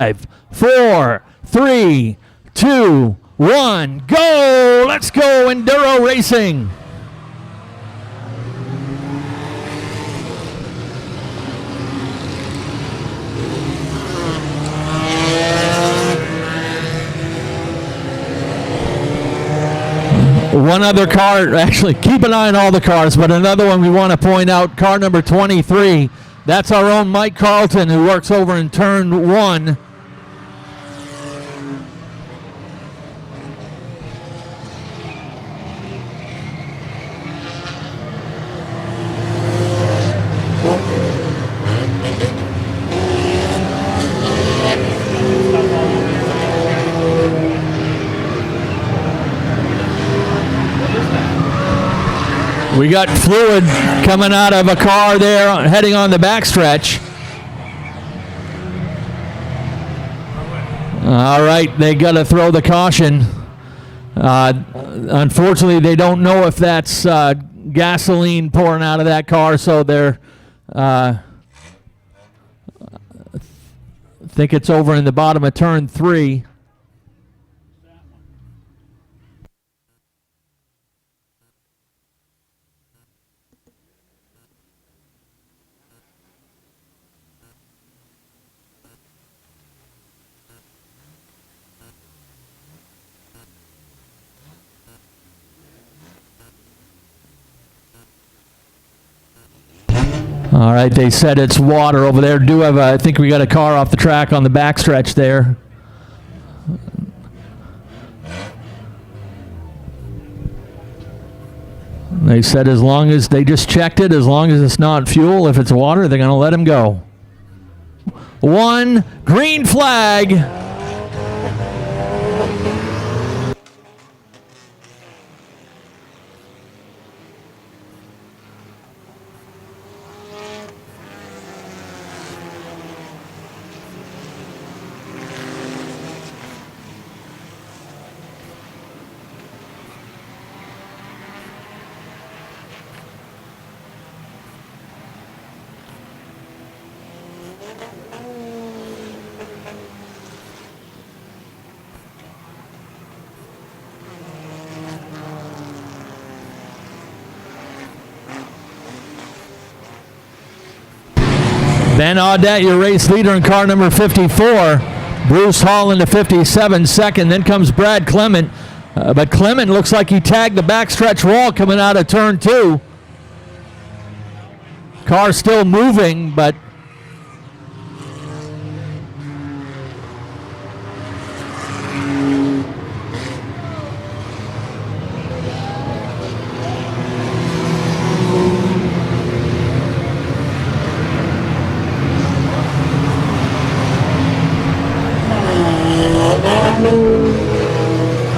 5, 4, 3, 2, 1, go! Let's go, Enduro Racing! One other car, actually keep an eye on all the cars, but another one we want to point out, car number 23. That's our own Mike Carlton, who works over in turn 1. We got fluid coming out of a car there, heading on the backstretch. All right, they got to throw the caution. Unfortunately, they don't know if that's gasoline pouring out of that car, so they're think it's over in the bottom of turn 3. All right, they said it's water over there. Do have I think we got a car off the track on the backstretch there. They said as long as they just checked it, as long as it's not fuel, if it's water, they're going to let him go. 1 green flag. Ben Audette, your race leader in car number 54. Bruce Hall into 57 second. Then comes Brad Clement. But Clement looks like he tagged the backstretch wall coming out of turn 2. Car still moving, but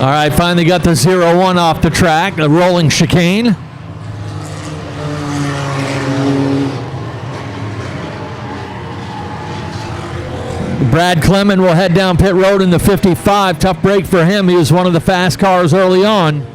all right, finally got the 0-1 off the track, a rolling chicane. Brad Clement will head down pit road in the 55. Tough break for him. He was one of the fast cars early on.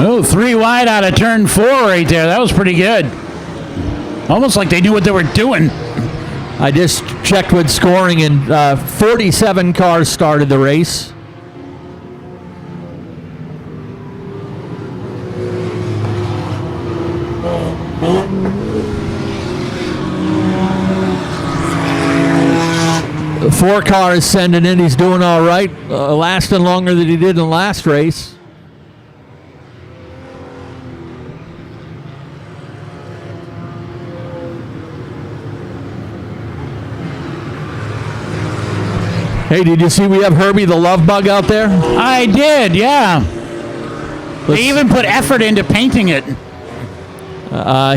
Oh, 3 wide out of turn 4 right there. That was pretty good. Almost like they knew what they were doing. I just checked with scoring, and 47 cars started the race. Four cars sending in. He's doing all right, lasting longer than he did in the last race. Hey, did you see we have Herbie the Love Bug out there? I did, yeah. They even put effort into painting it.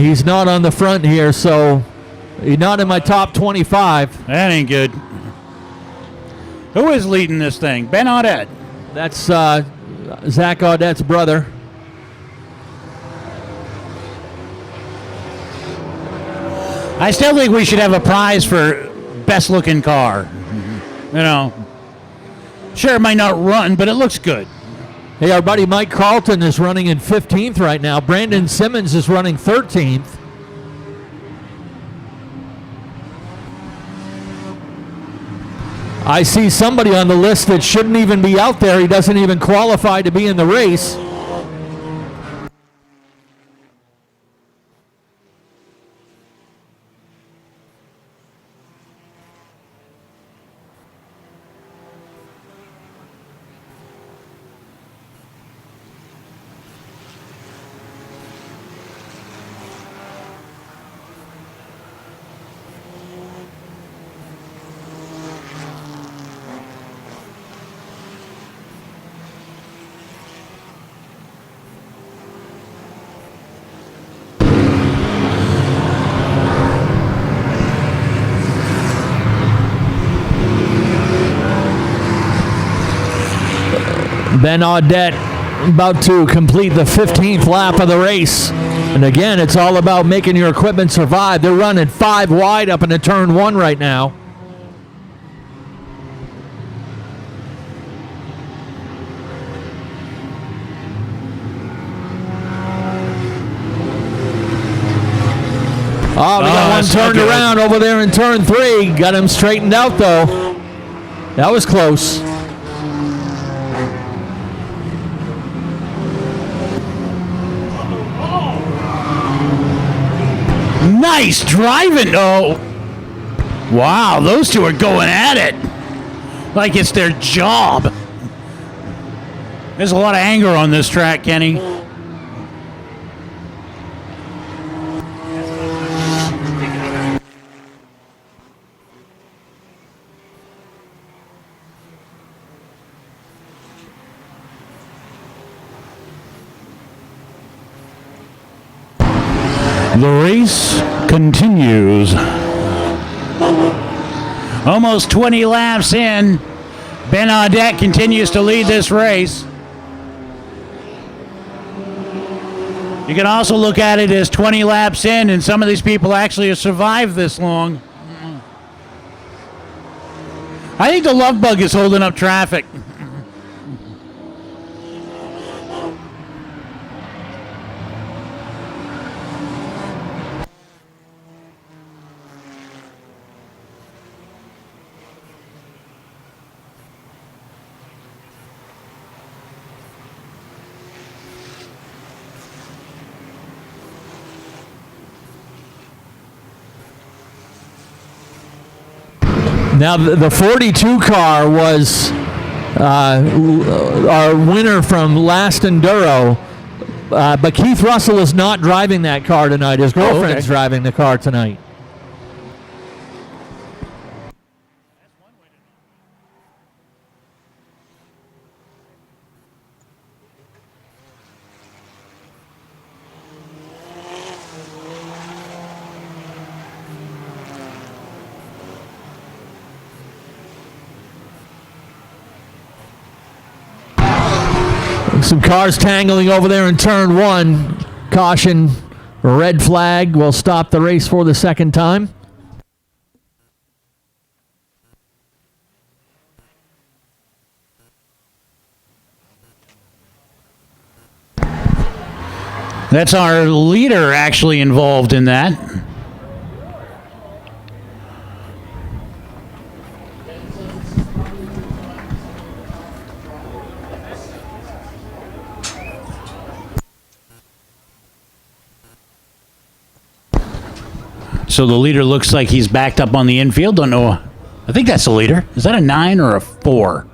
He's not on the front here, so he's not in my top 25. That ain't good. Who is leading this thing? Ben Audette. That's Zach Audette's brother. I still think we should have a prize for best looking car. You know, sure it might not run, but it looks good. Hey, our buddy Mike Carlton is running in 15th right now. Brandon Simmons is running 13th. I see somebody on the list that shouldn't even be out there. He doesn't even qualify to be in the race. Ben Audette about to complete the 15th lap of the race. And again, it's all about making your equipment survive. They're running 5 wide up into turn 1 right now. Oh, we got one turned around over there in turn 3. Got him straightened out, though. That was close. Nice driving. Oh, wow. Those two are going at it like it's their job. There's a lot of anger on this track, Kenny. The race continues. Almost 20 laps in. Ben Audette continues to lead this race. You can also look at it as 20 laps in, and some of these people actually have survived this long. I think the love bug is holding up traffic. Now, the 42 car was our winner from last Enduro, but Keith Russell is not driving that car tonight. His girlfriend's driving the car tonight. Some cars tangling over there in turn 1. Caution, red flag will stop the race for the second time. That's our leader actually involved in that. So the leader looks like he's backed up on the infield. Don't know. I think that's the leader. Is that a 9 or a 4?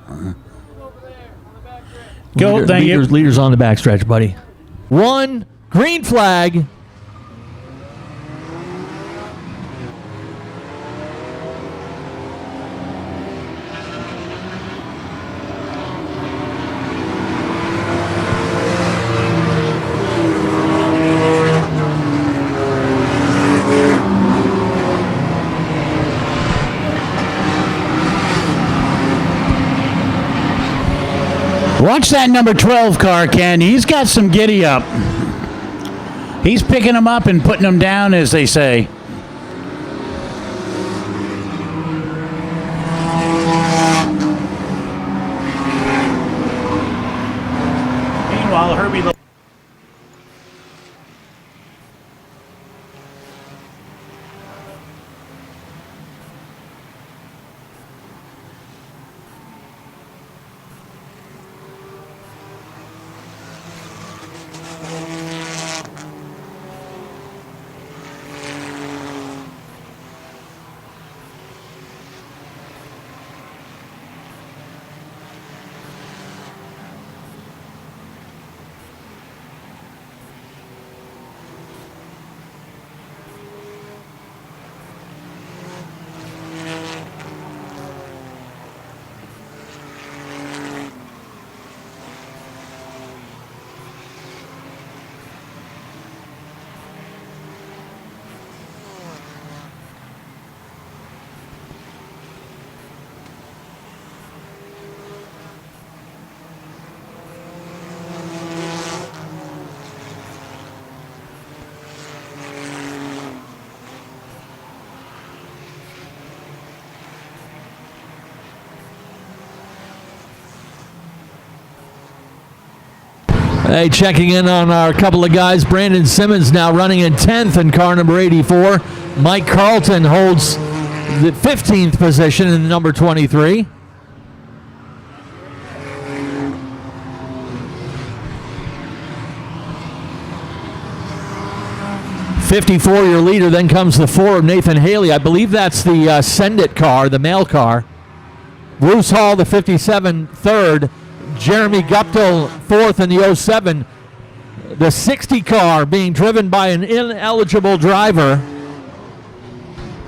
Go, thank you. Leader's on the backstretch, buddy. 1, green flag. Watch that number 12 car, Ken. He's got some giddy up. He's picking them up and putting them down, as they say. Meanwhile, Herbie... Hey, checking in on our couple of guys. Brandon Simmons now running in 10th in car number 84. Mike Carlton holds the 15th position in number 23. '54, your leader. Then comes the 4 of Nathan Haley. I believe that's the Send It car, the mail car. Bruce Hall, the 57, third. Jeremy Guptill, fourth in the 07. The 60 car being driven by an ineligible driver.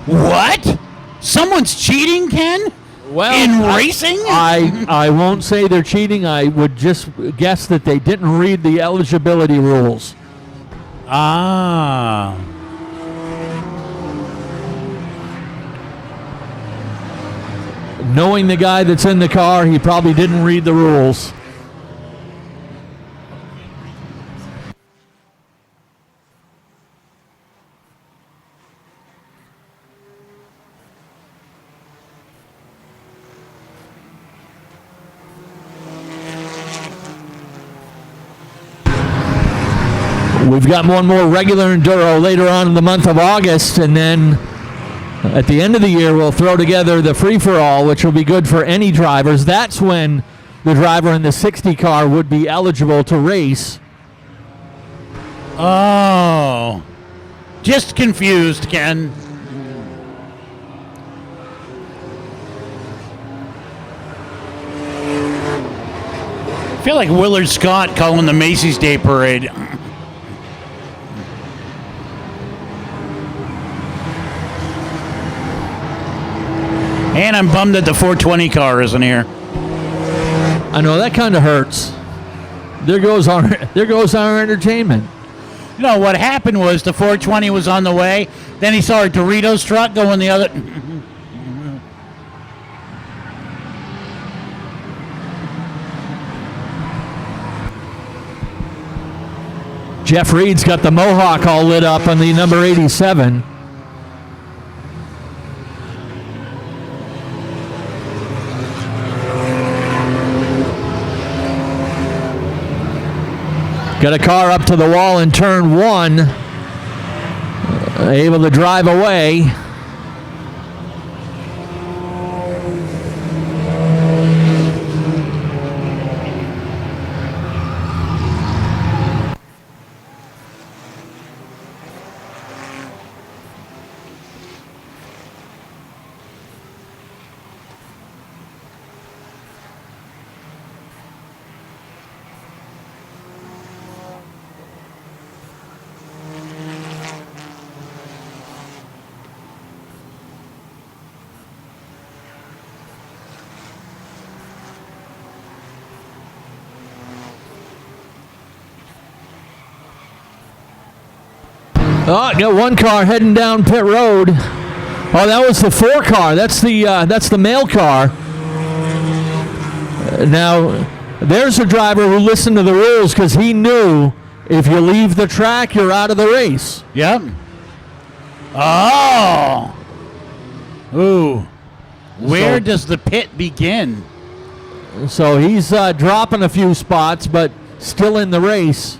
What? Someone's cheating, Ken? Well, in racing? I won't say they're cheating. I would just guess that they didn't read the eligibility rules. Ah. Knowing the guy that's in the car, he probably didn't read the rules. We've got one more regular Enduro later on in the month of August, and then at the end of the year, we'll throw together the free-for-all, which will be good for any drivers. That's when the driver in the 60 car would be eligible to race. Oh. Just confused, Ken. I feel like Willard Scott calling the Macy's Day Parade. And I'm bummed that the 420 car isn't here. I know, that kind of hurts. There goes our entertainment. You know, what happened was the 420 was on the way. Then he saw a Doritos truck going the other... Jeff Reed's got the Mohawk all lit up on the number 87. Got a car up to the wall in turn 1. Able to drive away. Oh, got one car heading down pit road. Oh, that was the 4 car. That's the mail car. Now, There's a driver who listened to the rules because he knew if you leave the track, you're out of the race. Yep. Oh. Ooh. Where does the pit begin? So he's dropping a few spots, but still in the race.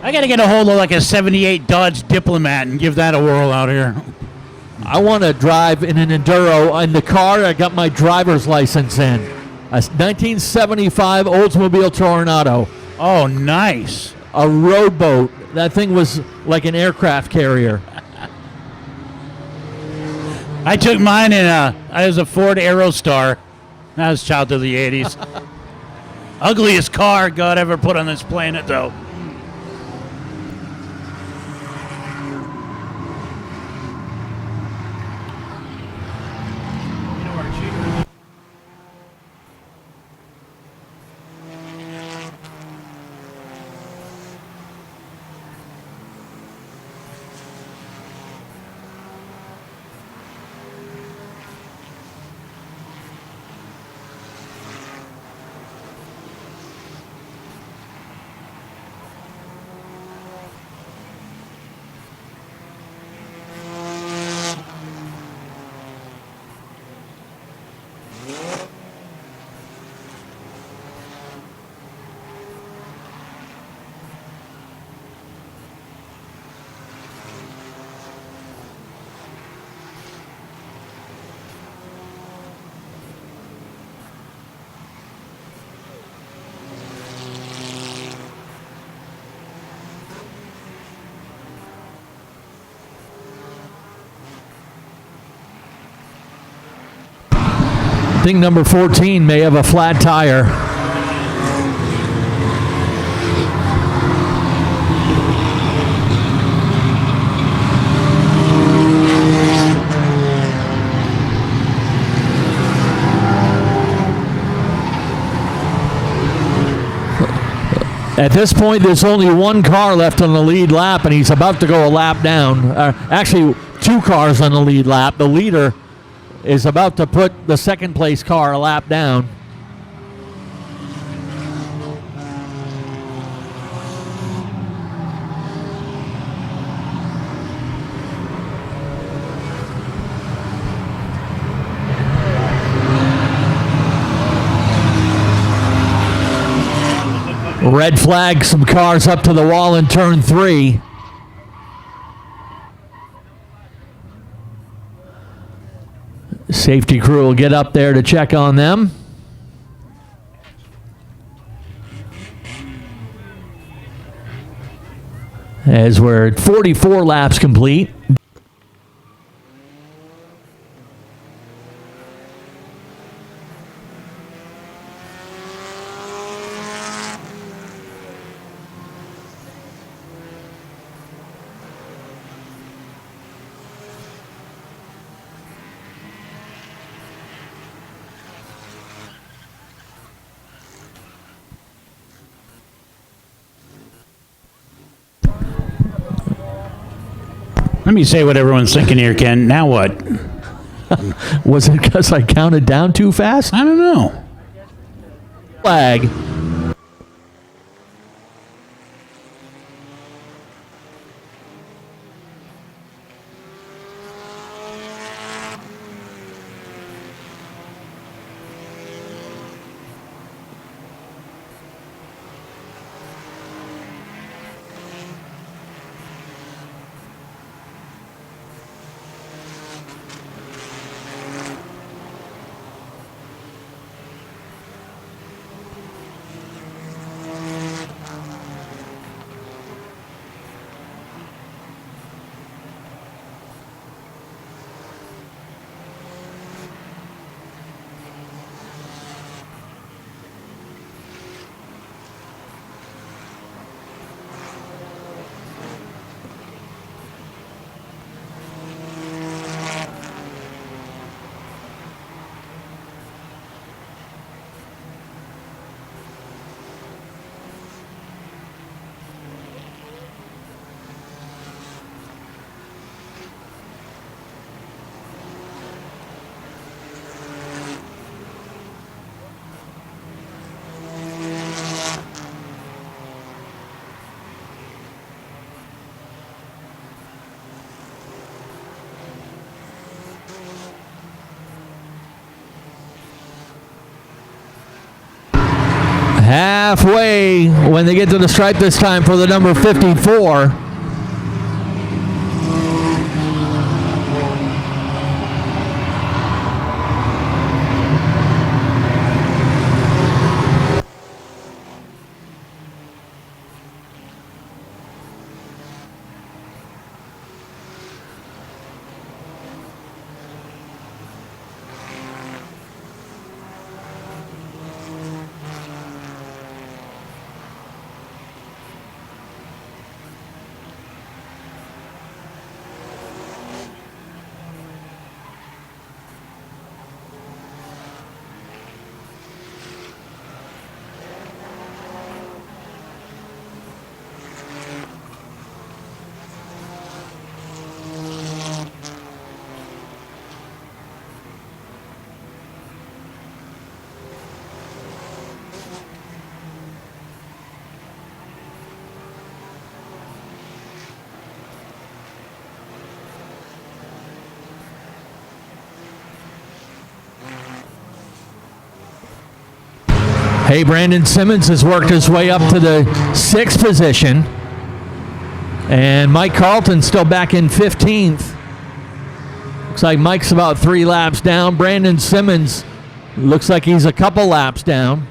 I got to get a hold of like a 78 Dodge Diplomat and give that a whirl out here. I want to drive in an Enduro. In the car, I got my driver's license in. A 1975 Oldsmobile Tornado. Oh, nice. A rowboat. That thing was like an aircraft carrier. I took mine in I was a Ford Aerostar. That was child of the 80s. Ugliest car God ever put on this planet, though. I think number 14 may have a flat tire. At this point, there's only one car left on the lead lap, and he's about to go a lap down. Actually, two cars on the lead lap. The leader is about to put the second place car a lap down. Red flag, some cars up to the wall in turn 3. Safety crew will get up there to check on them. As we're at 44 laps complete. Let me say what everyone's thinking here, Ken. Now what? Was it because I counted down too fast? I don't know. Flag. halfway when they get to the stripe this time for the number 54. Hey, Brandon Simmons has worked his way up to the 6th position. And Mike Carlton's still back in 15th. Looks like Mike's about 3 laps down. Brandon Simmons looks like he's a couple laps down.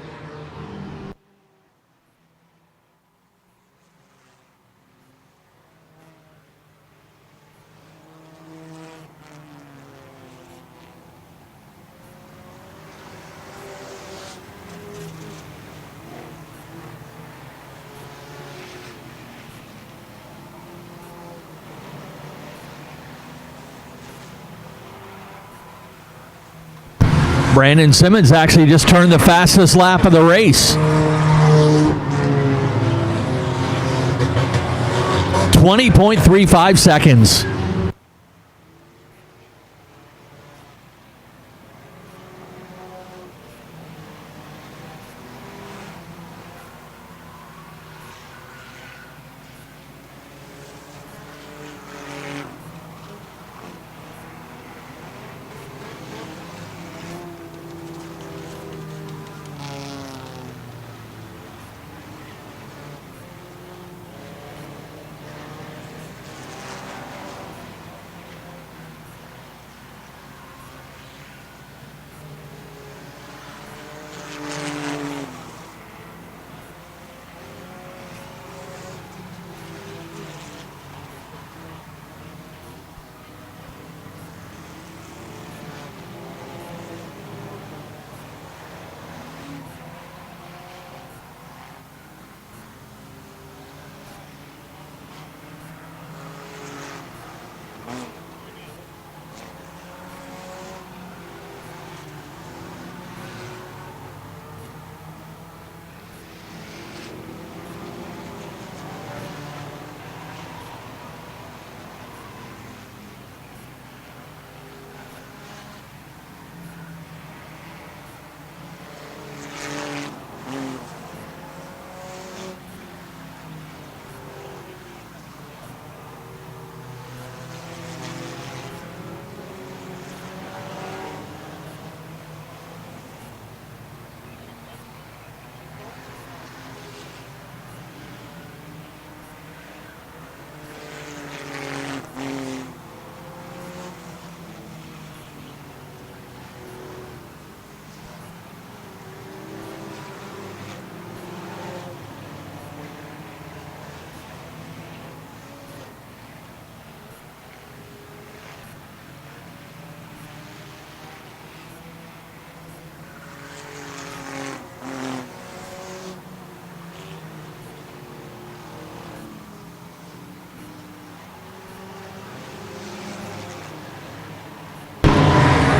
Brandon Simmons actually just turned the fastest lap of the race. 20.35 seconds.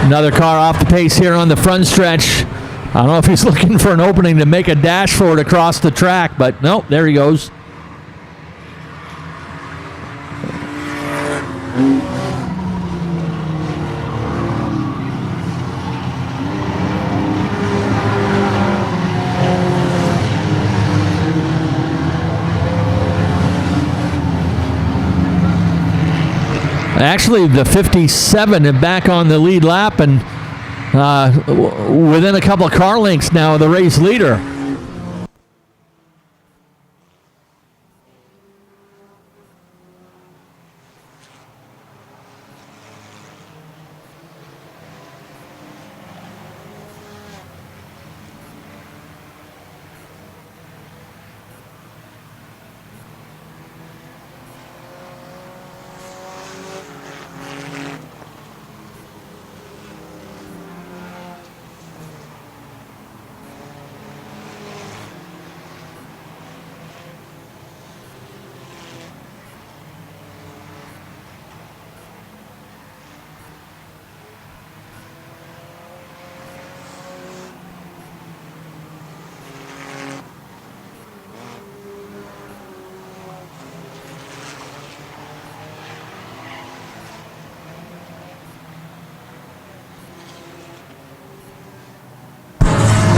Another car off the pace here on the front stretch. I don't know if he's looking for an opening to make a dash for it across the track, but nope, there he goes. Actually, the 57 is back on the lead lap and within a couple of car lengths now of the race leader.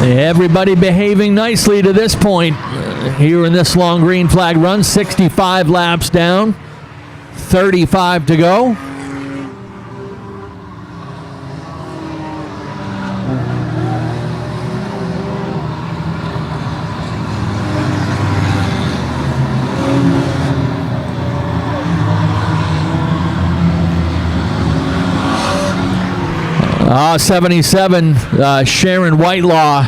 Everybody behaving nicely to this point here in this long green flag run. 65 laps down, 35 to go. Ah, 77, Sharon Whitelaw,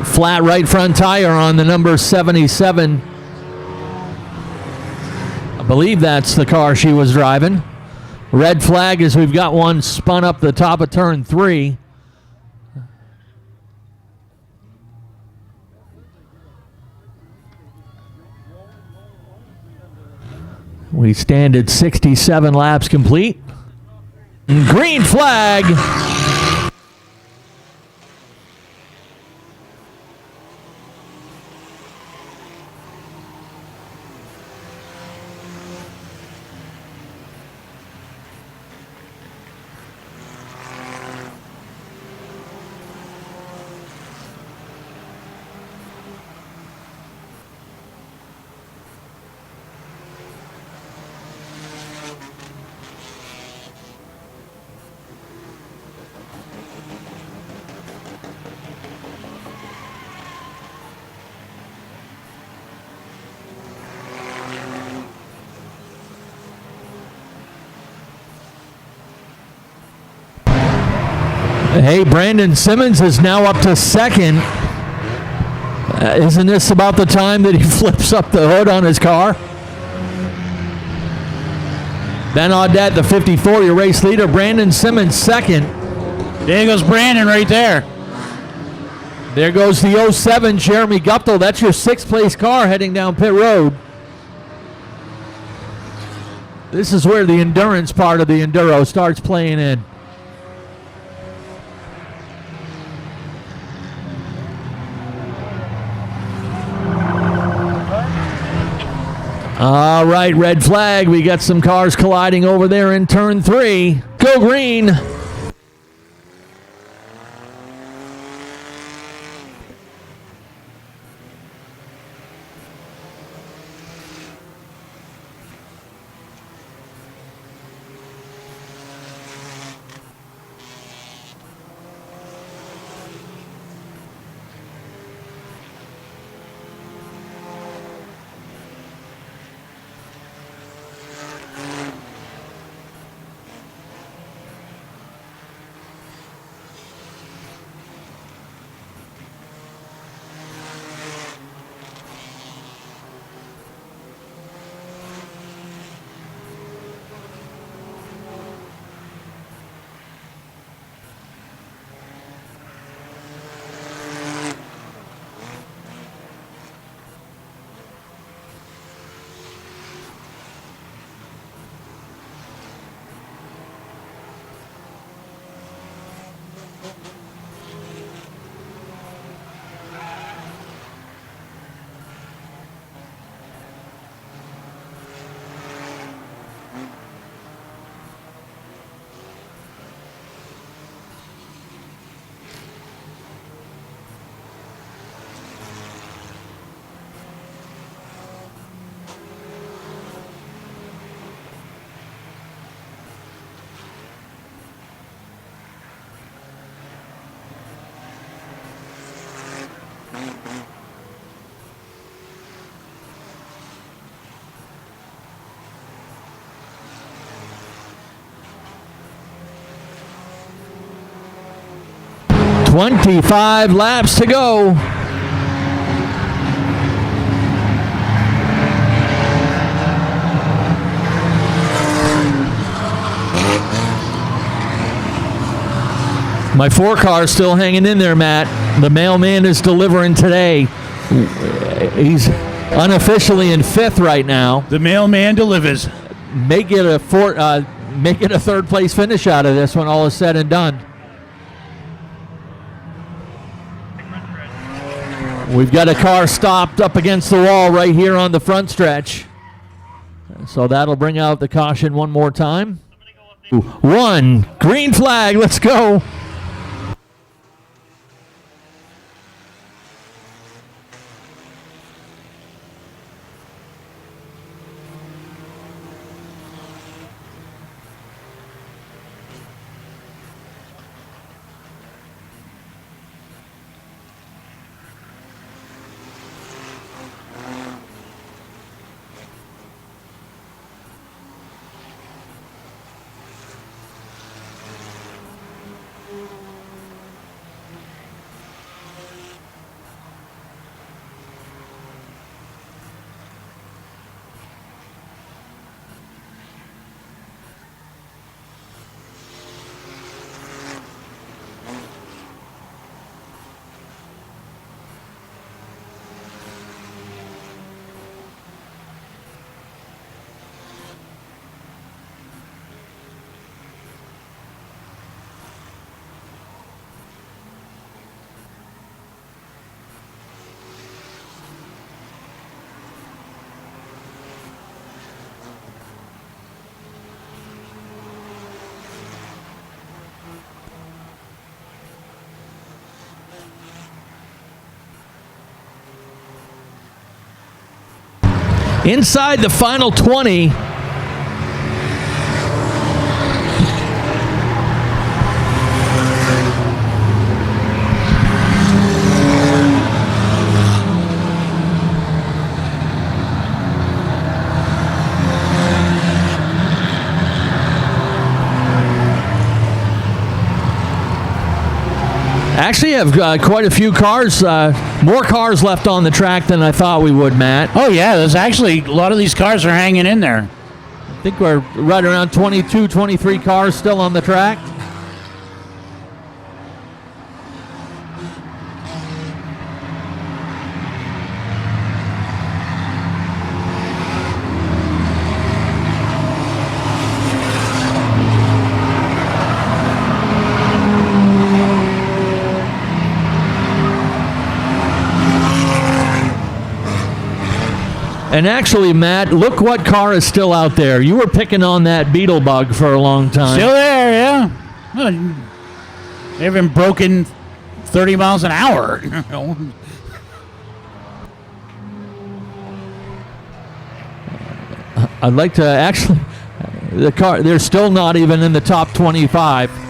flat right front tire on the number 77. I believe that's the car she was driving. Red flag as we've got one spun up the top of turn 3. We stand at 67 laps complete. Green flag. Hey, Brandon Simmons is now up to second. Isn't this about the time that he flips up the hood on his car? Ben Audette, the 54, your race leader. Brandon Simmons second. There goes Brandon right there. There goes the 07, Jeremy Guptill. That's your 6th place car heading down pit road. This is where the endurance part of the Enduro starts playing in. All right, red flag. We got some cars colliding over there in turn 3. Go green. "25 laps to go." My 4 car is still hanging in there, Matt. The mailman is delivering today. He's unofficially in 5th right now. The mailman delivers. Make it a 3rd place finish out of this when all is said and done. We've got a car stopped up against the wall right here on the front stretch. So that'll bring out the caution one more time. 1, green flag, let's go. Inside the final 20. Actually have quite a few cars, more cars left on the track than I thought we would, Matt. Oh, yeah, there's actually a lot of these cars are hanging in there. I think we're right around 22, 23 cars still on the track. And actually, Matt, look what car is still out there. You were picking on that beetle bug for a long time. Still there, yeah. Well, they haven't broken 30 miles an hour. I'd like to actually, the car, they're still not even in the top 25.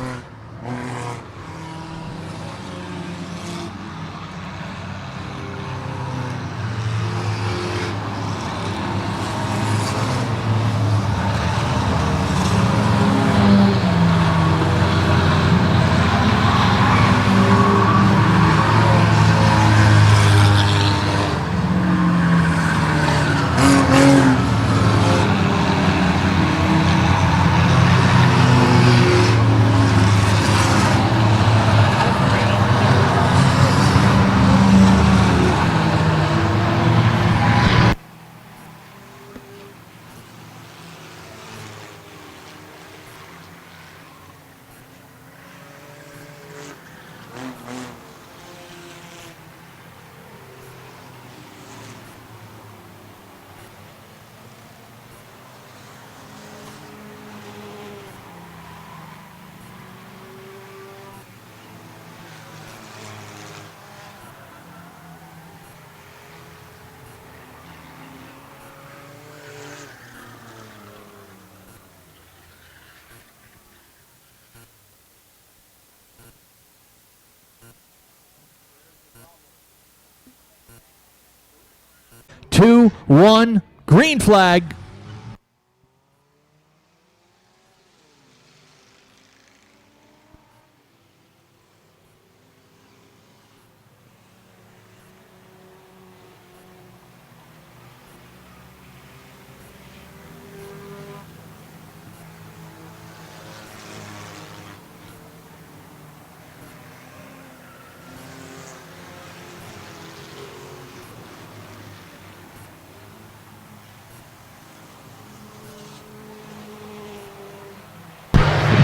Two, one, green flag.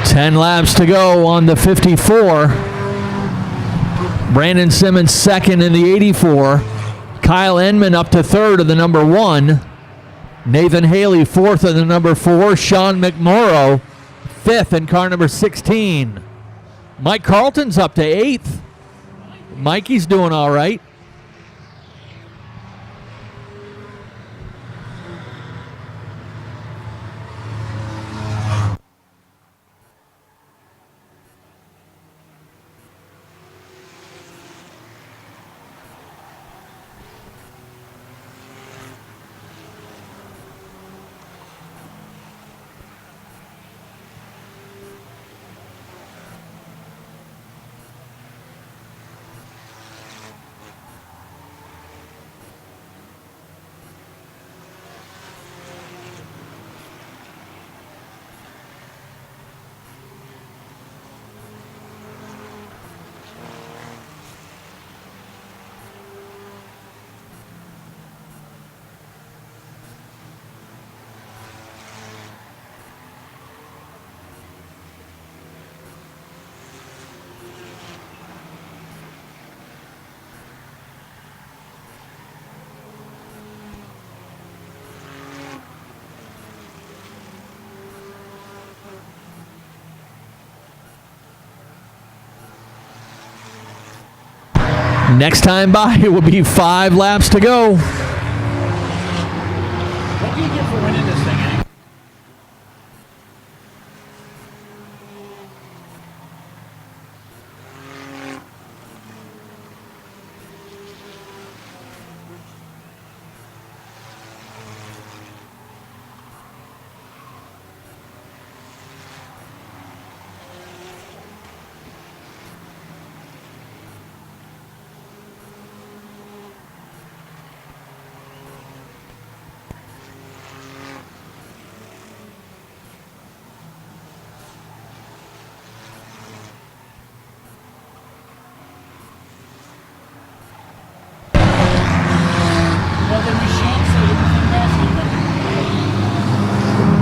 Ten laps to go on the 54. Brandon Simmons second in the 84. Kyle Enman up to third of the number 1. Nathan Haley fourth of the number 4. Sean McMorrow fifth in car number 16. Mike Carlton's up to 8th. Mikey's doing all right. Next time by, it will be 5 laps to go.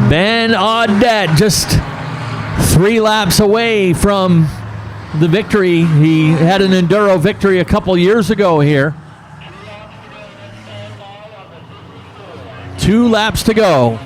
Ben Audette just 3 laps away from the victory. He had an Enduro victory a couple years ago here. 2 laps to go.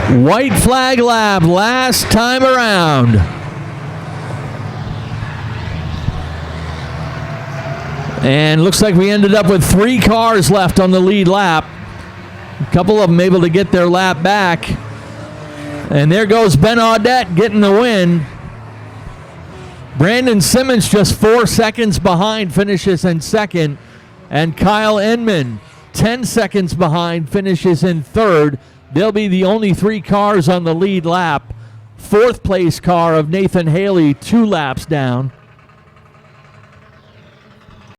White flag lap, last time around. And looks like we ended up with 3 cars left on the lead lap. A couple of them able to get their lap back. And there goes Ben Audette getting the win. Brandon Simmons just 4 seconds behind, finishes in second. And Kyle Inman 10 seconds behind, finishes in third. They'll be the only 3 cars on the lead lap. 4th place car of Nathan Haley 2 laps down.